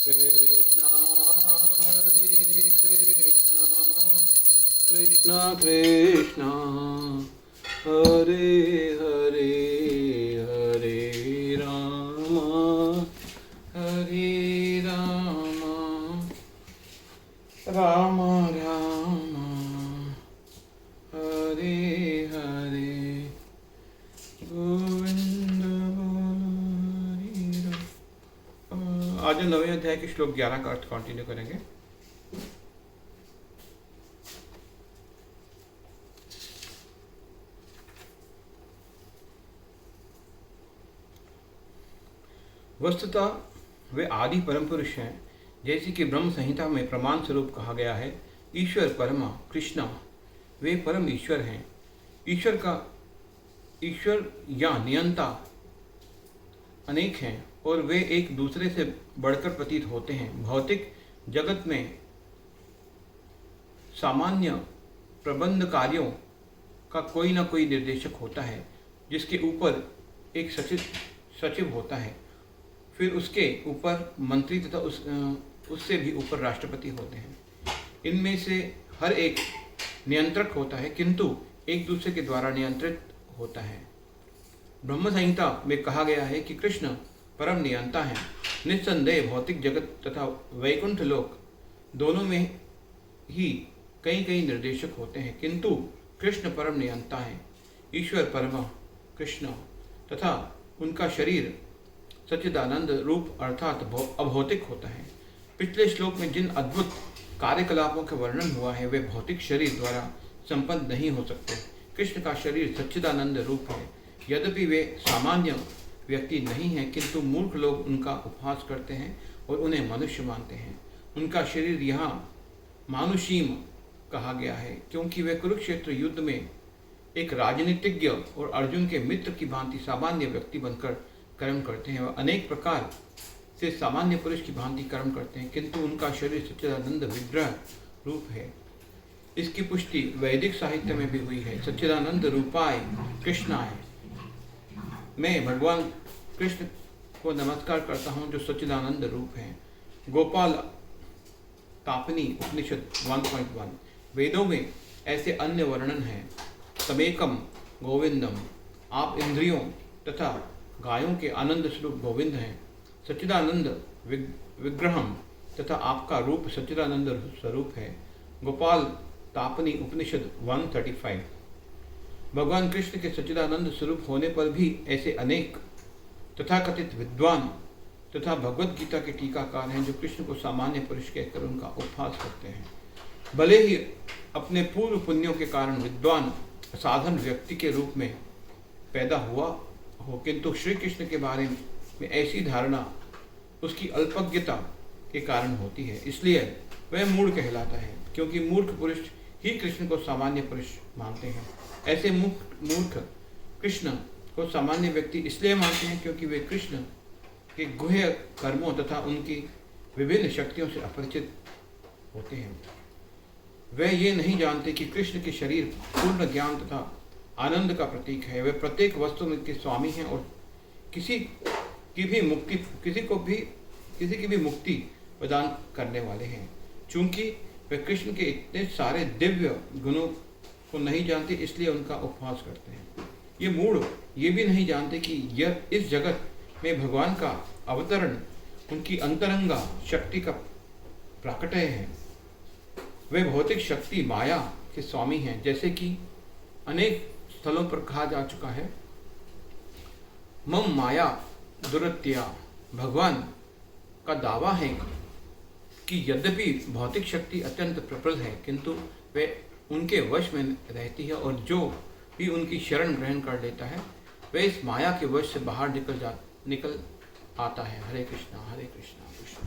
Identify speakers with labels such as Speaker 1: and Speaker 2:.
Speaker 1: कृष्णा हरे कृष्णा कृष्णा कृष्णा हरे हरे हरे राम राम राम हरे हरे गोविंद हरे राम। आज हम नवे अध्याय के श्लोक 11 का अर्थ कंटिन्यू करेंगे। वस्तुतः वे आदि परम पुरुष हैं, जैसे कि ब्रह्म संहिता में प्रमाण स्वरूप कहा गया है। ईश्वर परमा कृष्णा, वे परम ईश्वर हैं। ईश्वर या नियंता अनेक हैं और वे एक दूसरे से बढ़कर प्रतीत होते हैं। भौतिक जगत में सामान्य प्रबंध कार्यों का कोई ना कोई निर्देशक होता है, जिसके ऊपर एक सचिव होता है, फिर उसके ऊपर मंत्री तथा उससे भी ऊपर राष्ट्रपति होते हैं। इनमें से हर एक नियंत्रक होता है, किंतु एक दूसरे के द्वारा नियंत्रित होता है। ब्रह्म संहिता में कहा गया है कि कृष्ण परम नियंता हैं। निस्संदेह भौतिक जगत तथा वैकुंठ लोक दोनों में ही कई कई निर्देशक होते हैं, किंतु कृष्ण परम नियंता हैं। ईश्वर परमा कृष्ण तथा उनका शरीर सच्चिदानंद रूप अर्थात अभौतिक होता है। पिछले श्लोक में जिन अद्भुत कार्यकलापों का वर्णन हुआ है, वे भौतिक शरीर द्वारा संपन्न नहीं हो सकते। कृष्ण का शरीर सच्चिदानंद रूप है। यद्यपि वे सामान्य व्यक्ति नहीं हैं, किंतु मूर्ख लोग उनका उपहास करते हैं और उन्हें मनुष्य मानते हैं। उनका शरीर यहाँ मानुषीम कहा गया है, क्योंकि वे कुरुक्षेत्र युद्ध में एक राजनीतिज्ञ और अर्जुन के मित्र की भांति सामान्य व्यक्ति बनकर कर्म करते हैं। वह अनेक प्रकार से सामान्य पुरुष की भांति कर्म करते हैं, किंतु उनका शरीर सच्चिदानंद विग्रह रूप है। इसकी पुष्टि वैदिक साहित्य में भी हुई है। सच्चिदानंद रूपाय कृष्णाय, मैं भगवान कृष्ण को नमस्कार करता हूँ जो सच्चिदानंद रूप है। गोपाल तापनी उपनिषद 1.1। वेदों में ऐसे अन्य वर्णन हैं। तमेकम गोविंदम, आप इंद्रियों तथा गायों के आनंद स्वरूप गोविंद हैं। सच्चिदानंद विग्रहम, तथा आपका रूप सच्चिदानंद स्वरूप है। गोपाल तापनी उपनिषद 135। भगवान कृष्ण के सच्चिदानंद स्वरूप होने पर भी ऐसे अनेक तथाकथित विद्वान तथा भगवद गीता के टीकाकार हैं, जो कृष्ण को सामान्य पुरुष कहकर उनका उपहास करते हैं। भले ही अपने पूर्व पुण्यों के कारण विद्वान साधन व्यक्ति के रूप में पैदा हुआ हो, किंतु श्री कृष्ण के बारे में ऐसी धारणा उसकी अल्पज्ञता के कारण होती है। इसलिए वह मूढ़ कहलाता है, क्योंकि मूर्ख पुरुष ही कृष्ण को सामान्य पुरुष मानते हैं। ऐसे मूर्ख कृष्ण को सामान्य व्यक्ति इसलिए मानते हैं क्योंकि वे कृष्ण के गुह्य कर्मों तथा उनकी विभिन्न शक्तियों से अपरिचित होते हैं। वे ये नहीं जानते कि कृष्ण के शरीर पूर्ण ज्ञान तथा आनंद का प्रतीक है। वे प्रत्येक वस्तु के स्वामी हैं और किसी की भी मुक्ति प्रदान करने वाले हैं। चूंकि वे कृष्ण के इतने सारे दिव्य गुणों को नहीं जानते, इसलिए उनका उपहास करते हैं। ये मूढ़ ये भी नहीं जानते कि यह इस जगत में भगवान का अवतरण उनकी अंतरंगा शक्ति का प्राकट्य है। वे भौतिक शक्ति माया के स्वामी हैं, जैसे कि अनेक स्थलों पर कहा जा चुका है। मम माया दुरत्या, भगवान का दावा है कि यद्यपि भौतिक शक्ति अत्यंत प्रबल है, किंतु वे उनके वश में रहती है, और जो भी उनकी शरण ग्रहण कर लेता है वे इस माया के वश से बाहर निकल आता है। हरे कृष्णा कृष्ण।